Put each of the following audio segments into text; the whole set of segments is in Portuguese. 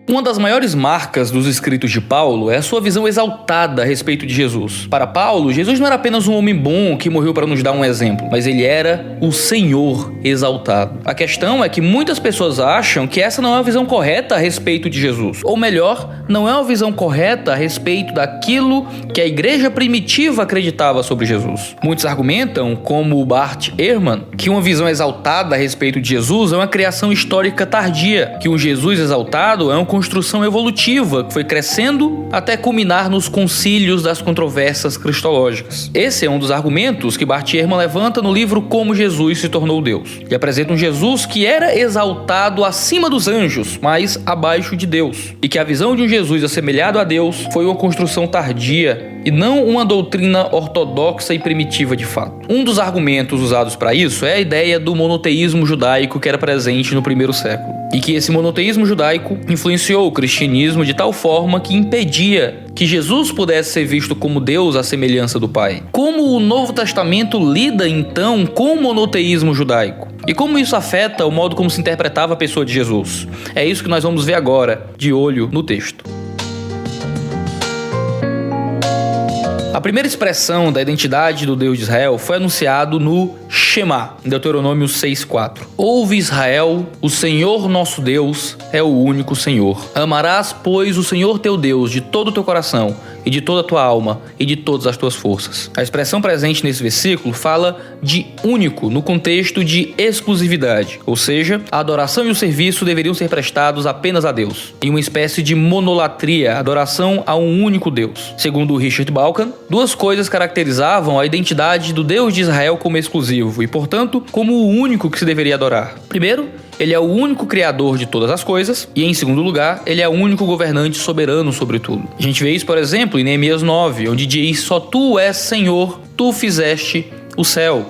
Uma das maiores marcas dos escritos de Paulo é a sua visão exaltada a respeito de Jesus. Para Paulo, Jesus não era apenas um homem bom que morreu para nos dar um exemplo, mas ele era o Senhor exaltado. A questão é que muitas pessoas acham que essa não é uma visão correta a respeito de Jesus. Ou melhor, não é uma visão correta a respeito daquilo que a igreja primitiva acreditava sobre Jesus. Muitos argumentam, como Bart Ehrman, que uma visão exaltada a respeito de Jesus é uma criação histórica tardia, que um Jesus exaltado é uma construção evolutiva que foi crescendo até culminar nos concílios das controvérsias cristológicas. Esse é um dos argumentos que Bart Ehrman levanta no livro Como Jesus se Tornou Deus. Ele apresenta um Jesus que era exaltado acima dos anjos, mas abaixo de Deus. E que a visão de um Jesus assemelhado a Deus foi uma construção tardia e não uma doutrina ortodoxa e primitiva de fato. Um dos argumentos usados para isso é a ideia do monoteísmo judaico que era presente no primeiro século. E que esse monoteísmo judaico influenciou o cristianismo de tal forma que impedia que Jesus pudesse ser visto como Deus à semelhança do Pai. Como o Novo Testamento lida então com o monoteísmo judaico? E como isso afeta o modo como se interpretava a pessoa de Jesus? É isso que nós vamos ver agora, de olho no texto. A primeira expressão da identidade do Deus de Israel foi anunciado no Shema, em Deuteronômio 6:4. Ouve Israel, o Senhor nosso Deus é o único Senhor. Amarás, pois, o Senhor teu Deus de todo o teu coração, e de toda a tua alma, e de todas as tuas forças. A expressão presente nesse versículo fala de único, no contexto de exclusividade, ou seja, a adoração e o serviço deveriam ser prestados apenas a Deus, em uma espécie de monolatria, adoração a um único Deus. Segundo Richard Balkan, duas coisas caracterizavam a identidade do Deus de Israel como exclusivo, e portanto, como o único que se deveria adorar. Primeiro, ele é o único criador de todas as coisas e, em segundo lugar, ele é o único governante soberano sobre tudo. A gente vê isso, por exemplo, em Neemias 9, onde diz: só tu és Senhor, tu fizeste o céu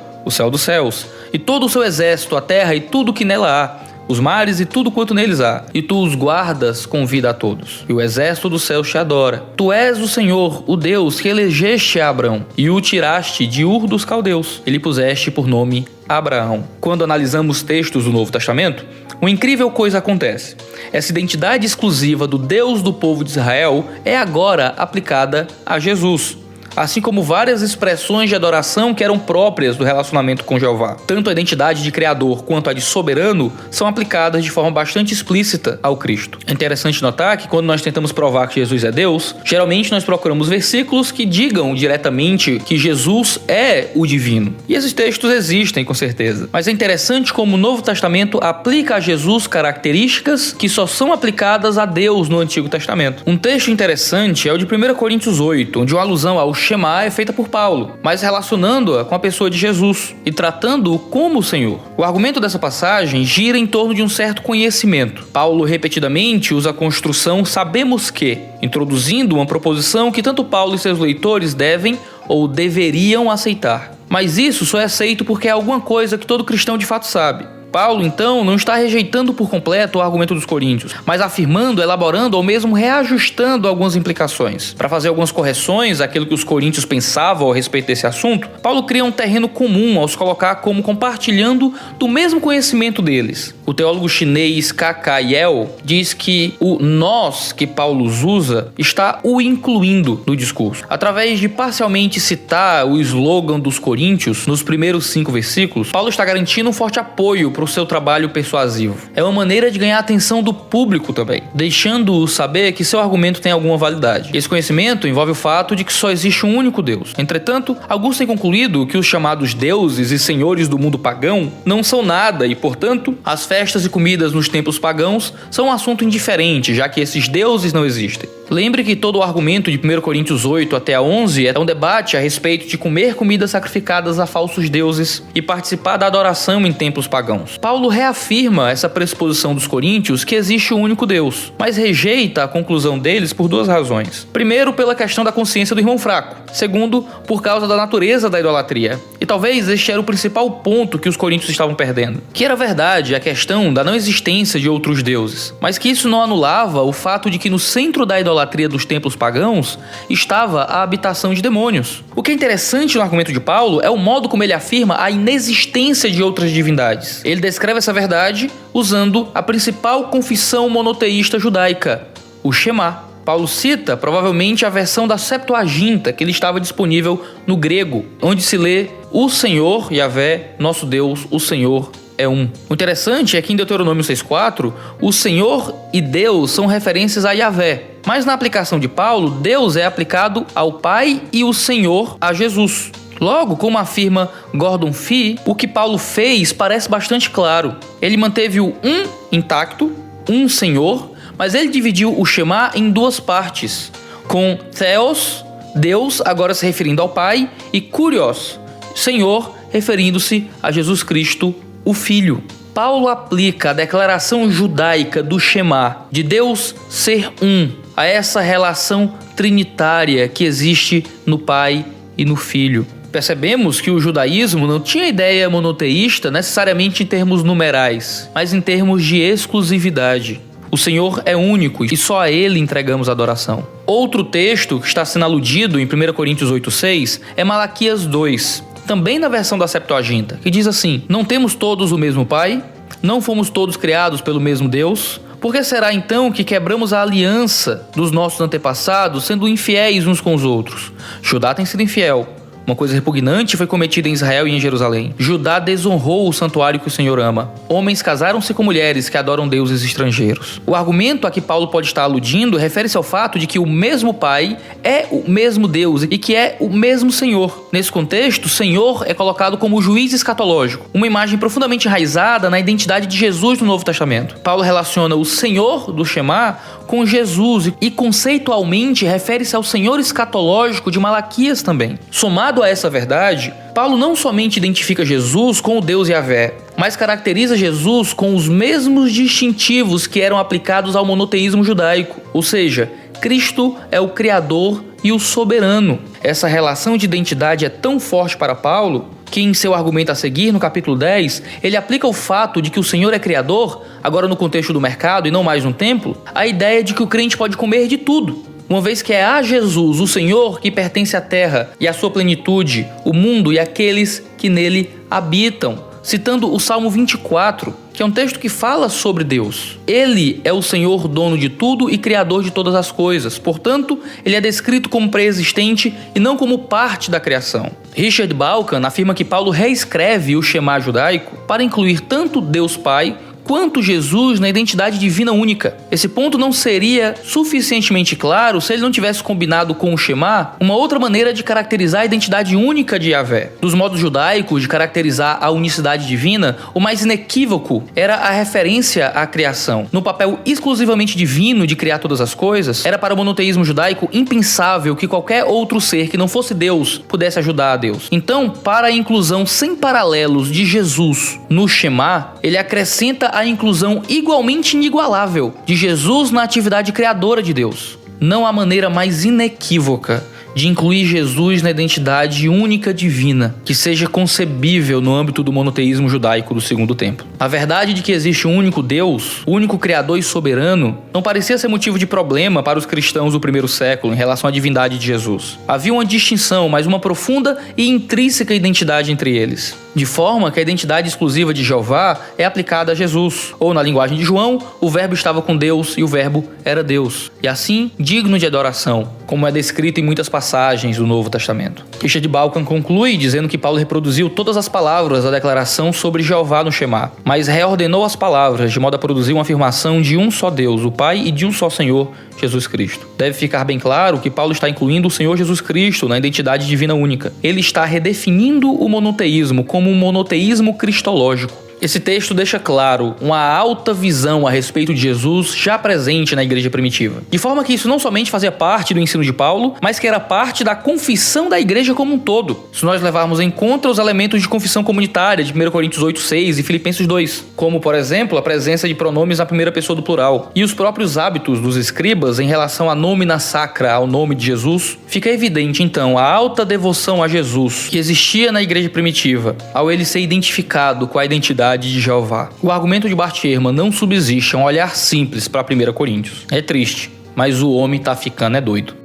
dos céus, e todo o seu exército, a terra e tudo que nela há, os mares e tudo quanto neles há, e tu os guardas com vida a todos. E o exército do céu te adora. Tu és o Senhor, o Deus que elegeste a Abrão, e o tiraste de Ur dos Caldeus, e lhe puseste por nome Abraão. Quando analisamos textos do Novo Testamento, uma incrível coisa acontece. Essa identidade exclusiva do Deus do povo de Israel é agora aplicada a Jesus, assim como várias expressões de adoração que eram próprias do relacionamento com Jeová. Tanto a identidade de Criador quanto a de soberano são aplicadas de forma bastante explícita ao Cristo. É interessante notar que quando nós tentamos provar que Jesus é Deus, geralmente nós procuramos versículos que digam diretamente que Jesus é o divino. E esses textos existem, com certeza. Mas é interessante como o Novo Testamento aplica a Jesus características que só são aplicadas a Deus no Antigo Testamento. Um texto interessante é o de 1 Coríntios 8, onde uma alusão ao Shema é feita por Paulo, mas relacionando-a com a pessoa de Jesus e tratando-o como o Senhor. O argumento dessa passagem gira em torno de um certo conhecimento. Paulo repetidamente usa a construção sabemos que, introduzindo uma proposição que tanto Paulo e seus leitores devem ou deveriam aceitar. Mas isso só é aceito porque é alguma coisa que todo cristão de fato sabe. Paulo, então, não está rejeitando por completo o argumento dos coríntios, mas afirmando, elaborando ou mesmo reajustando algumas implicações. Para fazer algumas correções àquilo que os coríntios pensavam a respeito desse assunto, Paulo cria um terreno comum ao se colocar como compartilhando do mesmo conhecimento deles. O teólogo chinês K.K. Yell diz que o nós que Paulo usa está o incluindo no discurso. Através de parcialmente citar o slogan dos coríntios nos primeiros 5 versículos, Paulo está garantindo um forte apoio para o seu trabalho persuasivo. É uma maneira de ganhar a atenção do público também, deixando-o saber que seu argumento tem alguma validade. Esse conhecimento envolve o fato de que só existe um único Deus. Entretanto, alguns têm concluído que os chamados deuses e senhores do mundo pagão não são nada e, portanto, as festas e comidas nos templos pagãos são um assunto indiferente, já que esses deuses não existem. Lembre que todo o argumento de 1 Coríntios 8 até a 11 é um debate a respeito de comer comidas sacrificadas a falsos deuses e participar da adoração em templos pagãos. Paulo reafirma essa pressuposição dos coríntios que existe um único Deus, mas rejeita a conclusão deles por 2 razões. Primeiro, pela questão da consciência do irmão fraco. Segundo, por causa da natureza da idolatria. E talvez este era o principal ponto que os coríntios estavam perdendo. Que era verdade a questão da não existência de outros deuses, mas que isso não anulava o fato de que no centro da idolatria dos templos pagãos estava a habitação de demônios. O que é interessante no argumento de Paulo é o modo como ele afirma a inexistência de outras divindades. Ele descreve essa verdade usando a principal confissão monoteísta judaica, o Shema. Paulo cita provavelmente a versão da Septuaginta que ele estava disponível no grego, onde se lê: o Senhor, Yahvé, nosso Deus, o Senhor é um. O interessante é que em Deuteronômio 6,4, o Senhor e Deus são referências a Yahvé. Mas na aplicação de Paulo, Deus é aplicado ao Pai e o Senhor a Jesus. Logo, como afirma Gordon Fee, o que Paulo fez parece bastante claro. Ele manteve o um intacto, um Senhor, mas ele dividiu o Shema em duas partes, com Theos, Deus, agora se referindo ao Pai, e Kurios, Senhor, referindo-se a Jesus Cristo, o Filho. Paulo aplica a declaração judaica do Shema, de Deus ser um, a essa relação trinitária que existe no Pai e no Filho. Percebemos que o judaísmo não tinha ideia monoteísta necessariamente em termos numerais, mas em termos de exclusividade. O Senhor é único e só a Ele entregamos adoração. Outro texto que está sendo aludido em 1 Coríntios 8,6 é Malaquias 2, também na versão da Septuaginta, que diz assim: não temos todos o mesmo Pai? Não fomos todos criados pelo mesmo Deus? Por que será então que quebramos a aliança dos nossos antepassados, sendo infiéis uns com os outros? Judá tem sido infiel. Uma coisa repugnante foi cometida em Israel e em Jerusalém. Judá desonrou o santuário que o Senhor ama. Homens casaram-se com mulheres que adoram deuses estrangeiros. O argumento a que Paulo pode estar aludindo refere-se ao fato de que o mesmo Pai é o mesmo Deus e que é o mesmo Senhor. Nesse contexto, Senhor é colocado como o juiz escatológico, uma imagem profundamente enraizada na identidade de Jesus no Novo Testamento. Paulo relaciona o Senhor do Shema com Jesus e conceitualmente refere-se ao Senhor escatológico de Malaquias também. Somado a essa verdade, Paulo não somente identifica Jesus com o Deus Yahvé, mas caracteriza Jesus com os mesmos distintivos que eram aplicados ao monoteísmo judaico, ou seja, Cristo é o Criador e o Soberano. Essa relação de identidade é tão forte para Paulo que em seu argumento a seguir, no capítulo 10, ele aplica o fato de que o Senhor é Criador, agora no contexto do mercado e não mais no templo, a ideia de que o crente pode comer de tudo, uma vez que é a Jesus, o Senhor, que pertence à terra e à sua plenitude, o mundo e aqueles que nele habitam. Citando o Salmo 24, que é um texto que fala sobre Deus. Ele é o Senhor, dono de tudo e criador de todas as coisas. Portanto, ele é descrito como pré-existente e não como parte da criação. Richard Balkan afirma que Paulo reescreve o Shema judaico para incluir tanto Deus Pai quanto Jesus na identidade divina única. Esse ponto não seria suficientemente claro se ele não tivesse combinado com o Shema uma outra maneira de caracterizar a identidade única de Yahvé. Dos modos judaicos de caracterizar a unicidade divina, o mais inequívoco era a referência à criação. No papel exclusivamente divino de criar todas as coisas, era para o monoteísmo judaico impensável que qualquer outro ser que não fosse Deus pudesse ajudar a Deus. Então, para a inclusão sem paralelos de Jesus no Shema, ele acrescenta a inclusão igualmente inigualável de Jesus na atividade criadora de Deus. Não há maneira mais inequívoca de incluir Jesus na identidade única divina que seja concebível no âmbito do monoteísmo judaico do Segundo Templo. A verdade de que existe um único Deus, o único Criador e soberano, não parecia ser motivo de problema para os cristãos do primeiro século em relação à divindade de Jesus. Havia uma distinção, mas uma profunda e intrínseca identidade entre eles, de forma que a identidade exclusiva de Jeová é aplicada a Jesus, ou na linguagem de João, o verbo estava com Deus e o verbo era Deus, e assim digno de adoração, como é descrito em muitas passagens do Novo Testamento. Richard Balkan conclui dizendo que Paulo reproduziu todas as palavras da declaração sobre Jeová no Shema, mas reordenou as palavras de modo a produzir uma afirmação de um só Deus, o Pai, e de um só Senhor, Jesus Cristo. Deve ficar bem claro que Paulo está incluindo o Senhor Jesus Cristo na identidade divina única. Ele está redefinindo o monoteísmo como um monoteísmo cristológico. Esse texto deixa claro uma alta visão a respeito de Jesus já presente na igreja primitiva. De forma que isso não somente fazia parte do ensino de Paulo, mas que era parte da confissão da igreja como um todo. Se nós levarmos em conta os elementos de confissão comunitária de 1 Coríntios 8:6 e Filipenses 2, como, por exemplo, a presença de pronomes na primeira pessoa do plural, e os próprios hábitos dos escribas em relação à nomina sacra ao nome de Jesus, fica evidente, então, a alta devoção a Jesus que existia na igreja primitiva, ao ele ser identificado com a identidade de Jeová. O argumento de Bart Ehrman não subsiste a um olhar simples para 1 Coríntios. É triste, mas o homem tá ficando doido.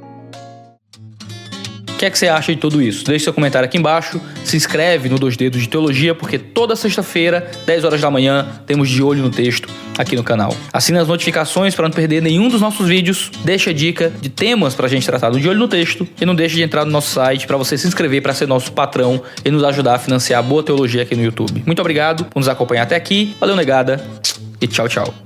O que é que você acha de tudo isso? Deixe seu comentário aqui embaixo, se inscreve no 2 Dedos de Teologia, porque toda sexta-feira, 10 horas da manhã, temos De Olho no Texto aqui no canal. Assine as notificações para não perder nenhum dos nossos vídeos, deixa dica de temas pra gente tratar no De Olho no Texto e não deixe de entrar no nosso site para você se inscrever para ser nosso patrão e nos ajudar a financiar a boa teologia aqui no YouTube. Muito obrigado por nos acompanhar até aqui, valeu negada e tchau, tchau.